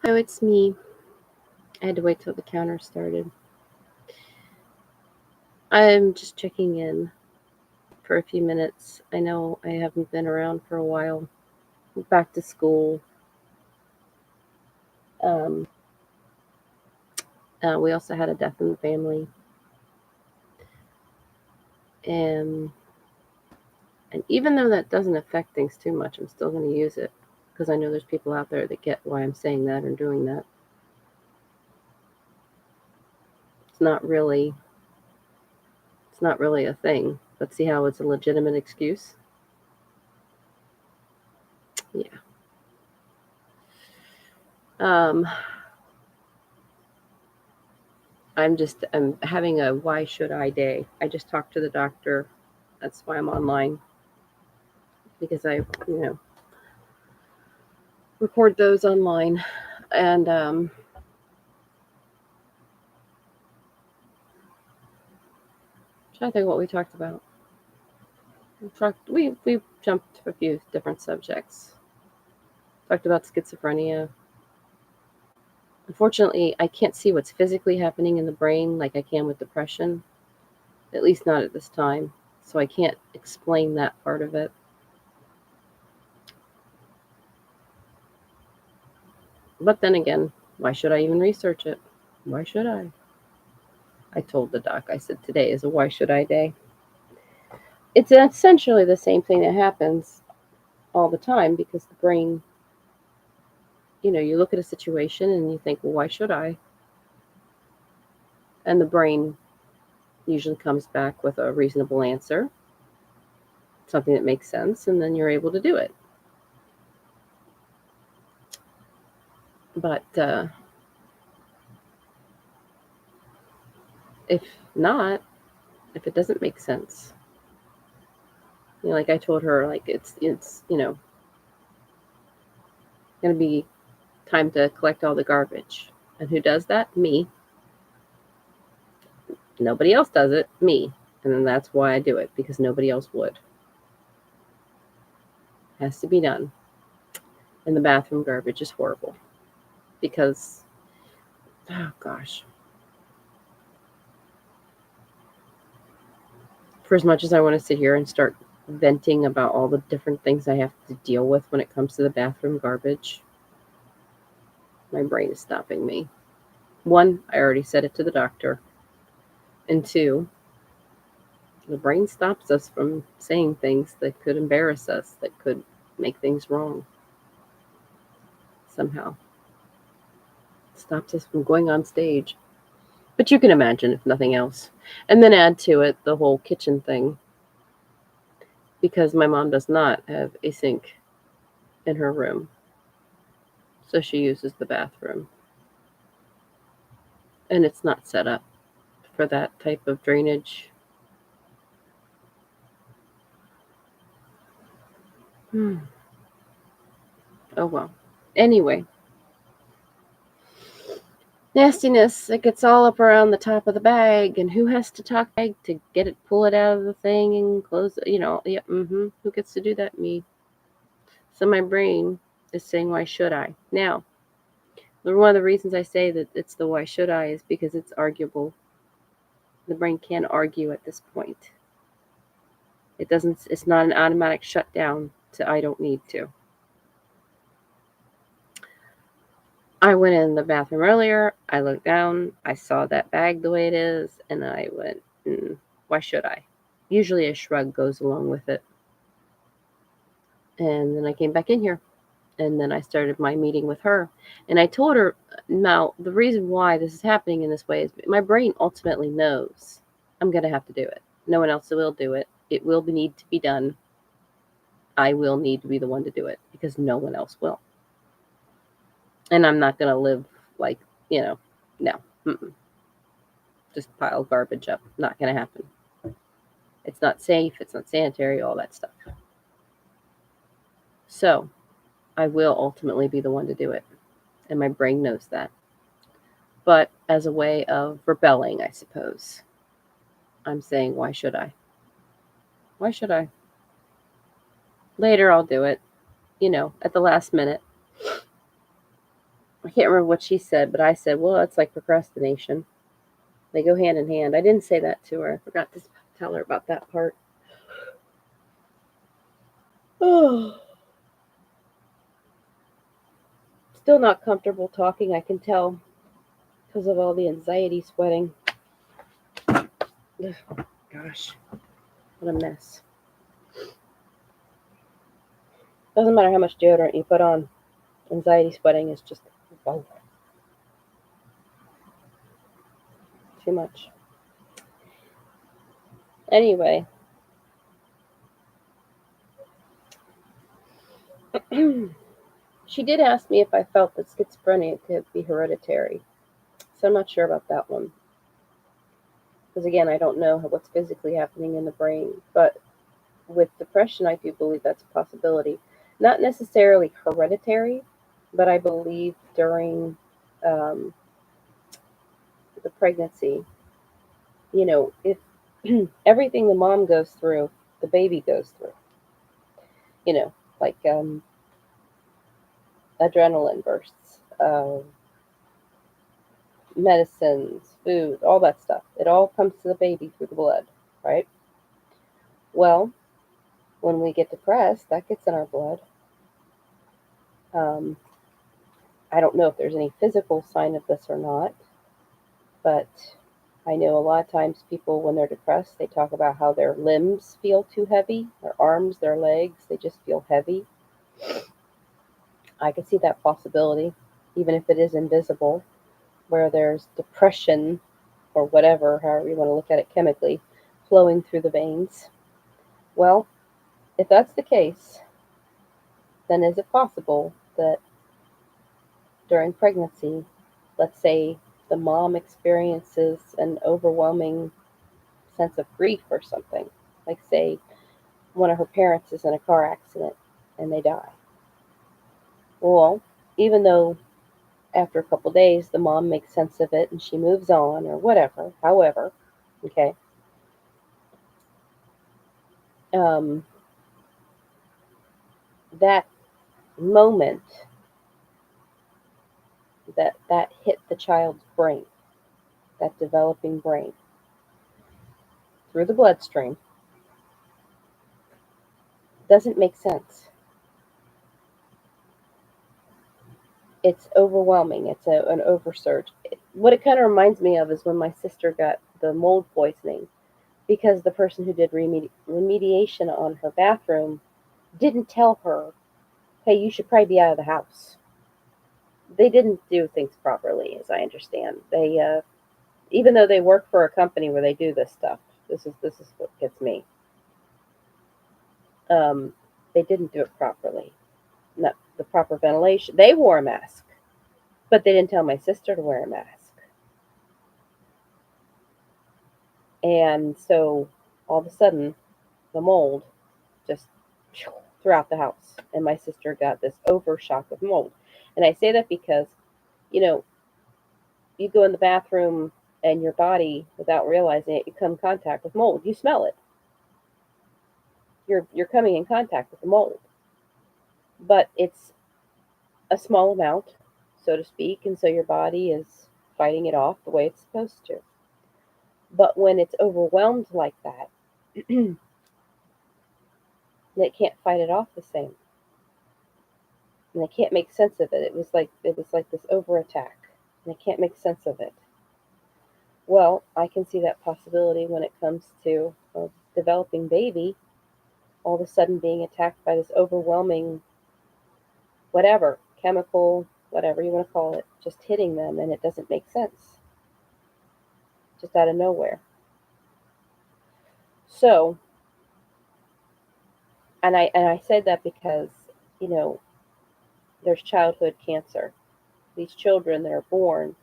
Oh, it's me. I had to wait till the counter started. I'm just checking in for a few minutes. I know I haven't been around for a while. Back to school. Um, we also had a death in the family, and even though that doesn't affect things too much, I'm still going to use it because I know there's people out there that get why I'm saying that or doing that. It's not really. It's not really a thing. But see how it's a legitimate excuse. Yeah. Um, I'm having a why should I day. I just talked to the doctor. That's why I'm online because I, you know, record those online. And trying to think what we talked about. We jumped to a few different subjects. Talked about schizophrenia. Unfortunately, I can't see what's physically happening in the brain like I can with depression. At least not at this time. So I can't explain that part of it. But then again, why should I even research it? Why should I? I told the doc, I said, today is a why should I day. It's essentially the same thing that happens all the time because the brain, you look at a situation and you think, well, why should I? And the brain usually comes back with a reasonable answer, something that makes sense, and then you're able to do it. But if not, if it doesn't make sense, like I told her, like it's going to be time to collect all the garbage. And who does that? Me. Nobody else does it. Me. And then that's why I do it, because nobody else would. It has to be done. And the bathroom garbage is horrible. Because, oh gosh. For as much as I want to sit here and start venting about all the different things I have to deal with when it comes to the bathroom garbage, my brain is stopping me. One, I already said it to the doctor. And two, the brain stops us from saying things that could embarrass us, that could make things wrong somehow. It stops us from going on stage. But you can imagine, if nothing else. And then add to it the whole kitchen thing. Because my mom does not have a sink in her room. So she uses the bathroom. And it's not set up for that type of drainage. Oh well. Anyway, nastiness, it gets all up around the top of the bag, and who has to talk bag to get it, pull it out of the thing and close it, yeah, who gets to do that? Me. So my brain is saying, why should I? Now, one of the reasons I say that it's the why should I is because it's arguable. The brain can argue at this point. It's not an automatic shutdown to I don't need to. I went in the bathroom earlier, I looked down, I saw that bag the way it is, and I went, why should I? Usually a shrug goes along with it. And then I came back in here, and then I started my meeting with her. And I told her, now, the reason why this is happening in this way is my brain ultimately knows I'm going to have to do it. No one else will do it. It will need to be done. I will need to be the one to do it because no one else will. And I'm not going to live like, no. Mm-mm. Just pile garbage up. Not going to happen. It's not safe. It's not sanitary, all that stuff. So I will ultimately be the one to do it. And my brain knows that. But as a way of rebelling, I suppose, I'm saying, why should I? Why should I? Later, I'll do it, at the last minute. I can't remember what she said, but I said, well, that's like procrastination. They go hand in hand. I didn't say that to her. I forgot to tell her about that part. Oh, still not comfortable talking, I can tell, because of all the anxiety sweating. Ugh, gosh, what a mess. Doesn't matter how much deodorant you put on, anxiety sweating is just, oh, too much. Anyway, she did ask me if I felt that schizophrenia could be hereditary. So I'm not sure about that one. Because again, I don't know what's physically happening in the brain. But with depression, I do believe that's a possibility. Not necessarily hereditary, but I believe during um, the pregnancy, if everything the mom goes through, the baby goes through, like adrenaline bursts, medicines, food, all that stuff. It all comes to the baby through the blood, right? Well, when we get depressed, that gets in our blood. Um, I don't know if there's any physical sign of this or not, but I know a lot of times people, when they're depressed, they talk about how their limbs feel too heavy, their arms, their legs, they just feel heavy. I could see that possibility, even if it is invisible, where there's depression or whatever, however you want to look at it chemically, flowing through the veins. Well, if that's the case, then is it possible that during pregnancy, let's say the mom experiences an overwhelming sense of grief or something, like say one of her parents is in a car accident and they die. Well, even though after a couple days the mom makes sense of it and she moves on or whatever, however, okay, um, that moment that hit the child's brain, that developing brain, through the bloodstream, doesn't make sense. It's overwhelming. It's an oversurge. What it kind of reminds me of is when my sister got the mold poisoning because the person who did remediation on her bathroom didn't tell her, hey, you should probably be out of the house. They didn't do things properly, as I understand. Even though they work for a company where they do this stuff, this is what gets me. Um, they didn't do it properly. Not the proper ventilation. They wore a mask, but they didn't tell my sister to wear a mask. And so all of a sudden, the mold just throughout the house, and my sister got this overshock of mold. And I say that because, you know, you go in the bathroom and your body, without realizing it, you come in contact with mold. You smell it. You're coming in contact with the mold, but it's a small amount, so to speak, and so your body is fighting it off the way it's supposed to. But when it's overwhelmed like that, it can't fight it off the same, and they can't make sense of it. It was like this over attack, and they can't make sense of it. Well, I can see that possibility when it comes to a developing baby all of a sudden being attacked by this overwhelming whatever chemical, whatever you want to call it, just hitting them, and it doesn't make sense, just out of nowhere. So, and I said that because you know there's childhood cancer. These children that are born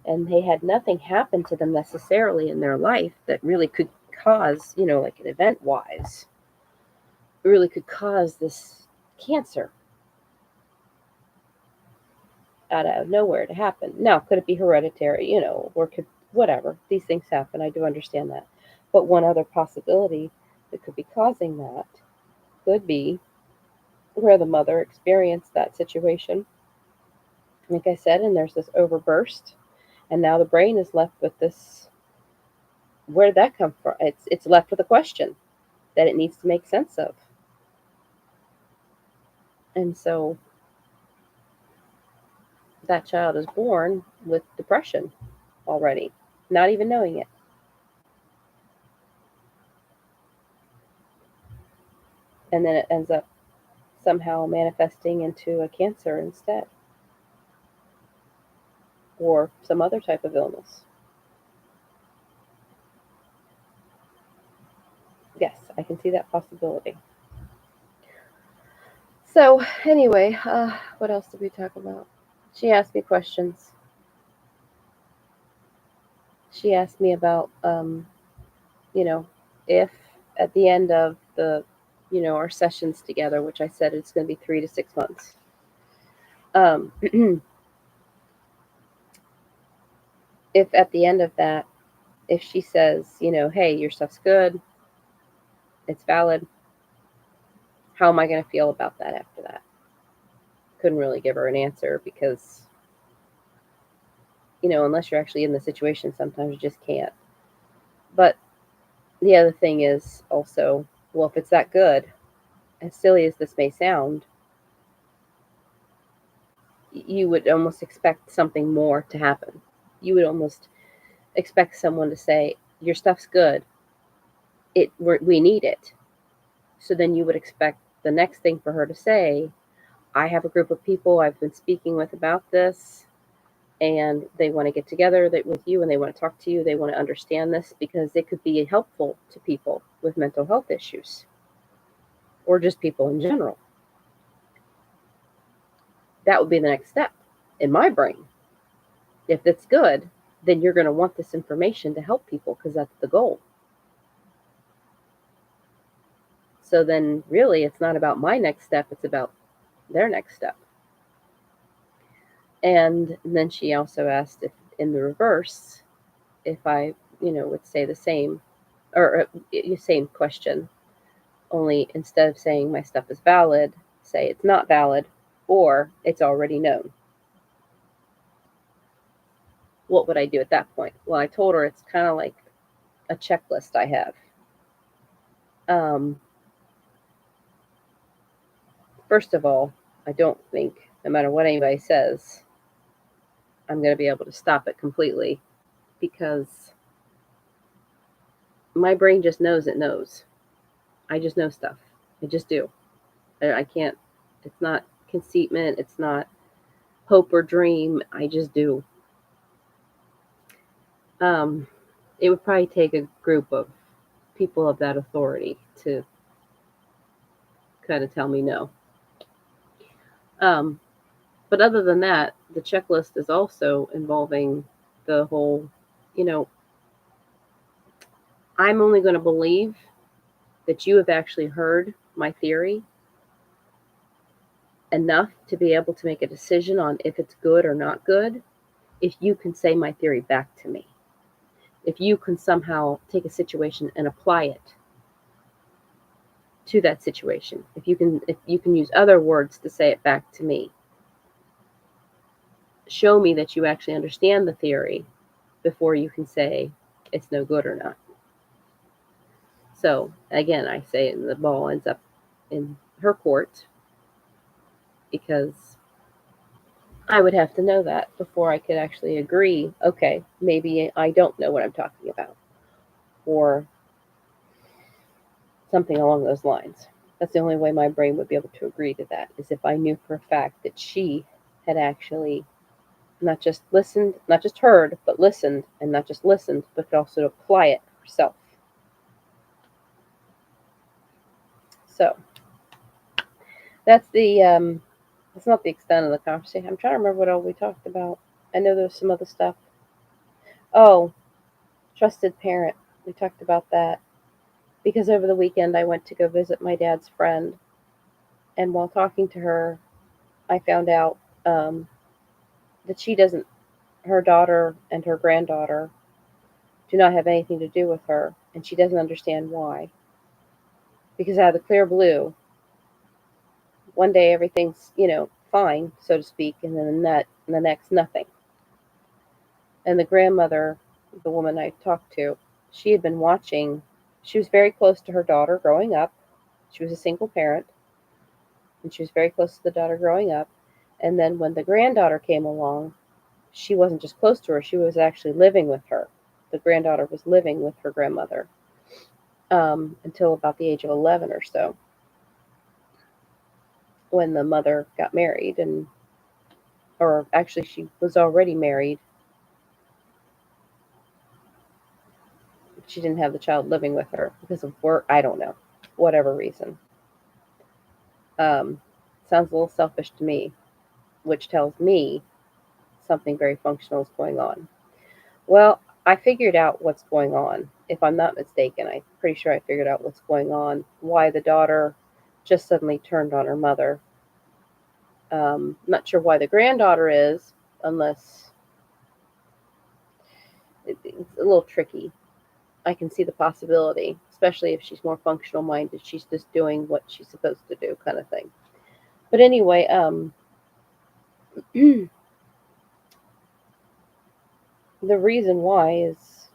and they had nothing happen to them necessarily in their life that really could cause, like an event wise, really could cause this cancer out of nowhere to happen. Now, could it be hereditary, or could whatever? These things happen. I do understand that. But one other possibility that could be causing that could be where the mother experienced that situation like I said, and there's this overburst, and now the brain is left with this. Where did that come from? It's left with a question that it needs to make sense of. And so that child is born with depression already, not even knowing it. And then it ends up somehow manifesting into a cancer instead, or some other type of illness. Yes, I can see that possibility. So, anyway, what else did we talk about? She asked me questions. She asked me about, you know, if at the end of the, our sessions together, which I said it's going to be 3 to 6 months, um, if at the end of that, if she says, hey, your stuff's good, it's valid, how am I going to feel about that after that? Couldn't really give her an answer because, unless you're actually in the situation, sometimes you just can't. But the other thing is also, well, if it's that good, as silly as this may sound, you would almost expect something more to happen. You would almost expect someone to say, your stuff's good. We need it. So then you would expect the next thing for her to say, I have a group of people I've been speaking with about this, and they want to get together with you, and they want to talk to you. They want to understand this because it could be helpful to people with mental health issues, or just people in general. That would be the next step in my brain. If it's good, then you're going to want this information to help people because that's the goal. So then really it's not about my next step, it's about their next step. And then she also asked if in the reverse, if I, would say the same, or same question, only instead of saying my stuff is valid, say it's not valid, or it's already known. What would I do at that point? Well, I told her it's kind of like a checklist I have. First of all, I don't think, no matter what anybody says, I'm going to be able to stop it completely because my brain just knows it knows. I just know stuff. I just do. I can't, it's not conceitment, it's not hope or dream. I just do. It would probably take a group of people of that authority to kind of tell me no. But other than that, the checklist is also involving the whole, I'm only going to believe that you have actually heard my theory enough to be able to make a decision on if it's good or not good, if you can say my theory back to me. If you can somehow take a situation and apply it to that situation. If you can use other words to say it back to me. Show me that you actually understand the theory before you can say it's no good or not. So again, I say the ball ends up in her court because I would have to know that before I could actually agree, okay, maybe I don't know what I'm talking about, or something along those lines. That's the only way my brain would be able to agree to that, is if I knew for a fact that she had actually not just listened, not just heard, but listened, and not just listened, but could also apply it herself. So that's that's not the extent of the conversation. I'm trying to remember what all we talked about. I know there's some other stuff. Oh, trusted parent. We talked about that because over the weekend I went to go visit my dad's friend, and while talking to her, I found out that she doesn't, her daughter and her granddaughter do not have anything to do with her, and she doesn't understand why. Because out of the clear blue, one day everything's, fine, so to speak, and then and the next, nothing. And the grandmother, the woman I talked to, she had been watching. She was very close to her daughter growing up. She was a single parent, and she was very close to the daughter growing up. And then when the granddaughter came along, she wasn't just close to her, she was actually living with her. The granddaughter was living with her grandmother until about the age of 11 or so, when the mother got married, and or actually she was already married. She didn't have the child living with her because of work. I don't know, whatever reason. Um, Sounds a little selfish to me, which tells me something very functional is going on. Well, I figured out what's going on. If I'm not mistaken, I'm pretty sure I figured out what's going on. Why the daughter just suddenly turned on her mother. Not sure why the granddaughter is, unless it's a little tricky. I can see the possibility, especially if she's more functional minded. She's just doing what she's supposed to do, kind of thing. But anyway, the reason why is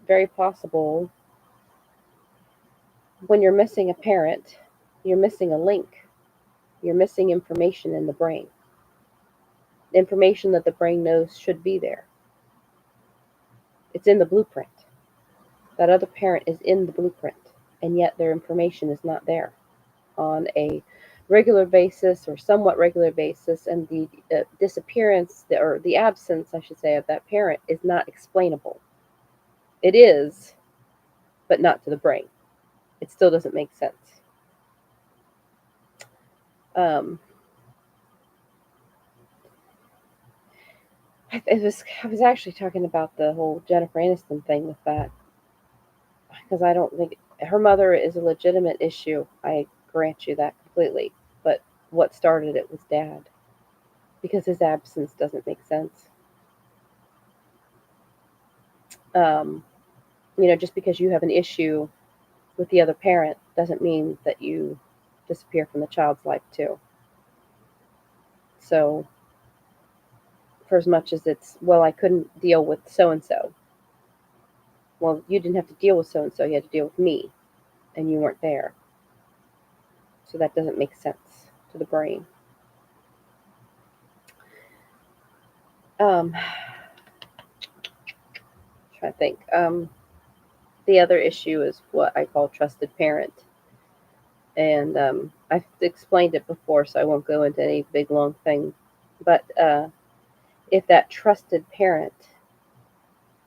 very possible. When you're missing a parent, you're missing a link. You're missing information in the brain. Information that the brain knows should be there. It's in the blueprint. That other parent is in the blueprint, and yet their information is not there on a regular basis or somewhat regular basis, and the disappearance, or the absence, I should say, of that parent is not explainable. It is, but not to the brain. It still doesn't make sense. Um, I was actually talking about the whole Jennifer Aniston thing with that, because I don't think her mother is a legitimate issue. I grant you that completely. But what started it was dad, because his absence doesn't make sense. Um, just because you have an issue with the other parent doesn't mean that you disappear from the child's life too. So, for as much as it's, well, I couldn't deal with so and so. Well, you didn't have to deal with so and so. You had to deal with me, and you weren't there. So that doesn't make sense to the brain. Um, Trying to think. The other issue is what I call trusted parent, and I've explained it before, so I won't go into any big long thing. But if that trusted parent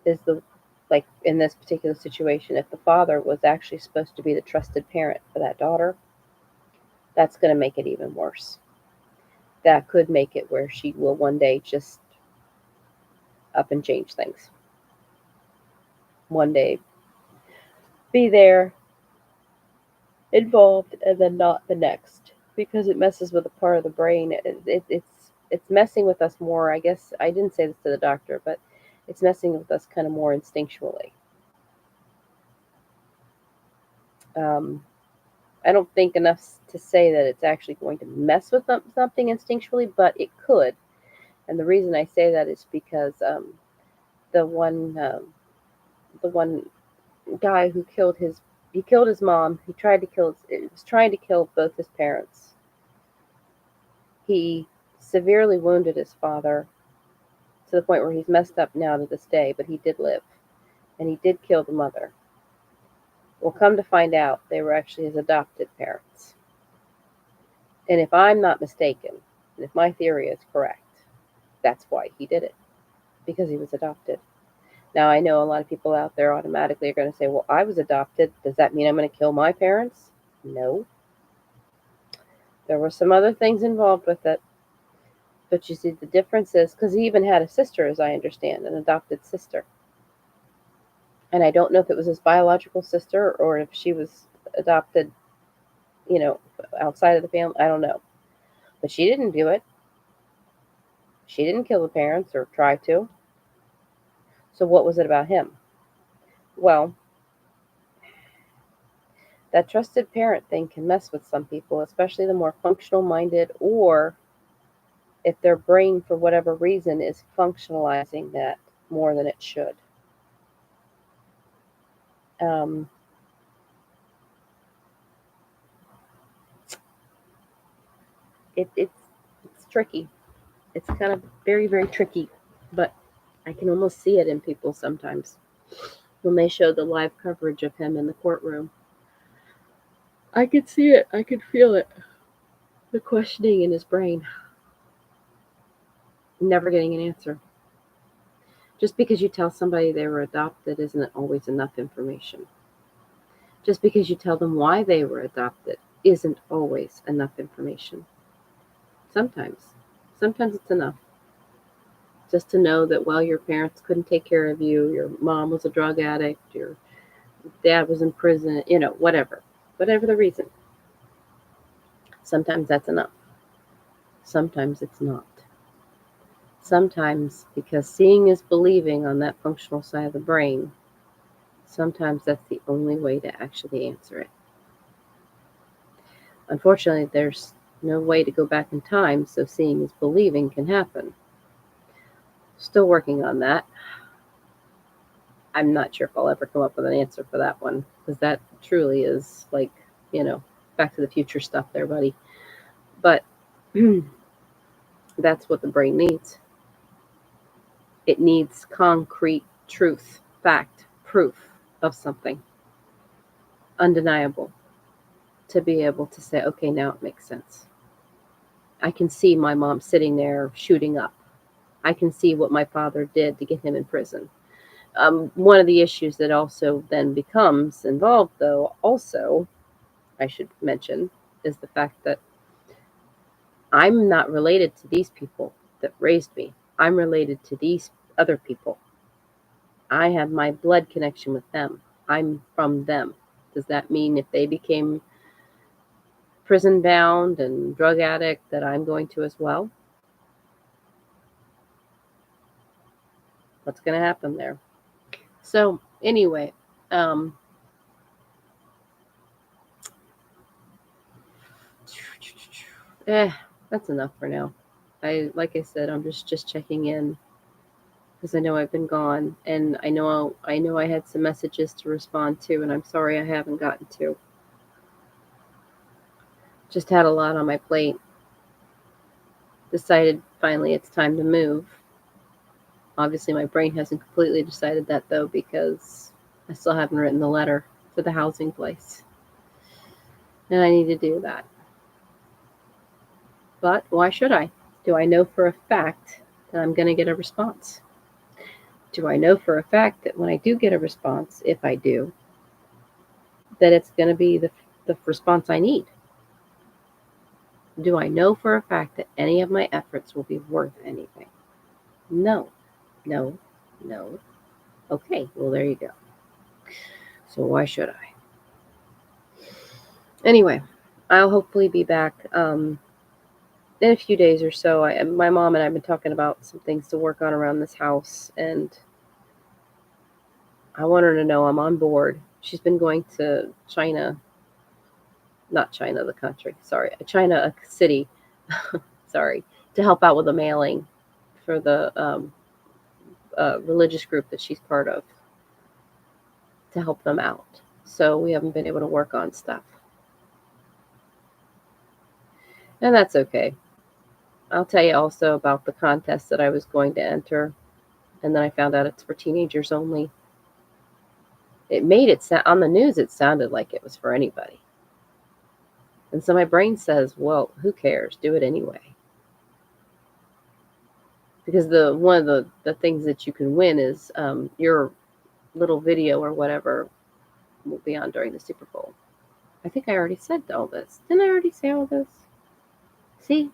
is the, like in this particular situation, if the father was actually supposed to be the trusted parent for that daughter, that's going to make it even worse. That could make it where she will one day just up and change things. One day be there, involved, and then not the next, because it messes with a part of the brain. It's messing with us more. I guess I didn't say this to the doctor, but it's messing with us kind of more instinctually. Um, I don't think enough to say that it's actually going to mess with something instinctually, but it could. And the reason I say that is because the one the one guy who killed his mom. He tried to kill. It was trying to kill both his parents. He severely wounded his father to the point where he's messed up now to this day. But he did live, and he did kill the mother. Well, come to find out, they were actually his adopted parents. And if I'm not mistaken, and if my theory is correct, that's why he did it, because he was adopted. Now, I know a lot of people out there automatically are going to say, well, I was adopted. Does that mean I'm going to kill my parents? No. There were some other things involved with it. But you see, the difference is, because he even had a sister, as I understand, an adopted sister. And I don't know if it was his biological sister or if she was adopted, you know, outside of the family. I don't know. But she didn't do it. She didn't kill the parents or try to. So what was it about him? Well, that trusted parent thing can mess with some people, especially the more functional minded, or if their brain, for whatever reason, is functionalizing that more than it should. Um, it's tricky. It's kind of very, very tricky, but I can almost see it in people sometimes when they show the live coverage of him in the courtroom. I could see it. I could feel it. The questioning in his brain, never getting an answer. Just because you tell somebody they were adopted isn't always enough information. Just because you tell them why they were adopted isn't always enough information. Sometimes. Sometimes it's enough. Just to know that, well, your parents couldn't take care of you, your mom was a drug addict, your dad was in prison, whatever. Whatever the reason. Sometimes that's enough. Sometimes it's not. Sometimes, because seeing is believing on that functional side of the brain, sometimes that's the only way to actually answer it. Unfortunately, there's no way to go back in time, so seeing is believing can happen. Still working on that. I'm not sure if I'll ever come up with an answer for that one, because that truly is like, Back to the Future stuff there, buddy. But that's what the brain needs. It needs concrete truth, fact, proof of something, undeniable, to be able to say, okay, now it makes sense. I can see my mom sitting there shooting up. I can see what my father did to get him in prison. One of the issues that also then becomes involved, though, also, I should mention, is the fact that I'm not related to these people that raised me. I'm related to these other people. I have my blood connection with them. I'm from them. Does that mean if they became prison bound and drug addict that I'm going to as well? What's going to happen there? So anyway, that's enough for now. Like I said, I'm just checking in because I know I've been gone, and I know I had some messages to respond to, and I'm sorry I haven't gotten to. Just had a lot on my plate. Decided finally it's time to move. Obviously, my brain hasn't completely decided that, though, because I still haven't written the letter to the housing place. And I need to do that. But why should I? Do I know for a fact that I'm going to get a response? Do I know for a fact that when I do get a response, if I do, that it's going to be the response I need? Do I know for a fact that any of my efforts will be worth anything? No. No. No. Okay, well, there you go. So why should I? Anyway, I'll hopefully be back in a few days or so. My mom and I have been talking about some things to work on around this house, and I want her to know I'm on board. She's been going to China, not China, the country, sorry, China, a city, sorry, to help out with a mailing for the religious group that she's part of, to help them out. So we haven't been able to work on stuff. And that's okay. I'll tell you also about the contest that I was going to enter, and then I found out it's for teenagers only. It made it sound, on the news, it sounded like it was for anybody. And so my brain says, well, who cares? Do it anyway. Because one of the things that you can win is your little video or whatever will be on during the Super Bowl. I think I already said all this. Didn't I already say all this? See?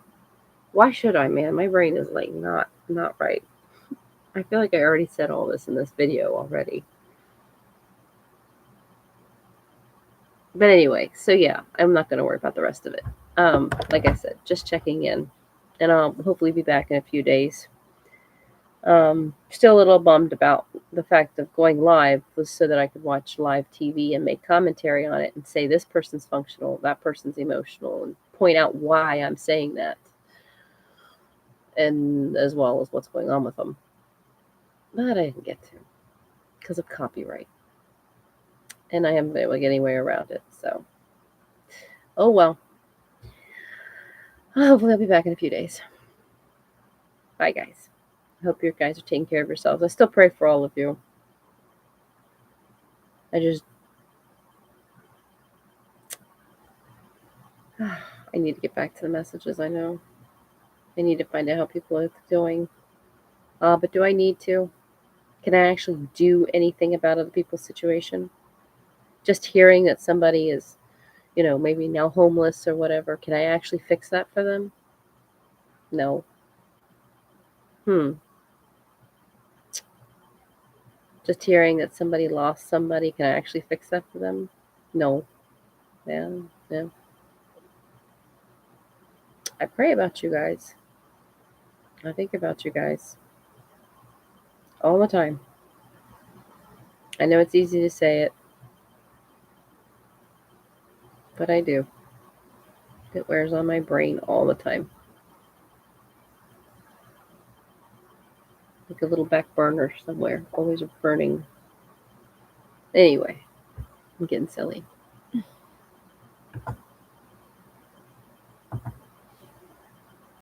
Why should I, man? My brain is like not right. I feel like I already said all this in this video already. But anyway, so yeah, I'm not going to worry about the rest of it. Like I said, just checking in. And I'll hopefully be back in a few days. Still a little bummed about the fact of going live was so that I could watch live TV and make commentary on it and say this person's functional, that person's emotional, and point out why I'm saying that. and as well as what's going on with them. But I didn't get to because of copyright, and I haven't been able to get any way around it. So, oh well. Hopefully, I'll be back in a few days. Bye, guys. I hope you guys are taking care of yourselves. I still pray for all of you. I need to get back to the messages. I know. I need to find out how people are doing. But do I need to? Can I actually do anything about other people's situation? Just hearing that somebody is, maybe now homeless or whatever, can I actually fix that for them? No. Hmm. Just hearing that somebody lost somebody, can I actually fix that for them? No. Yeah. Yeah. I pray about you guys. I think about you guys all the time. I know it's easy to say it, but I do. It wears on my brain all the time. Like a little back burner somewhere, always burning. Anyway, I'm getting silly.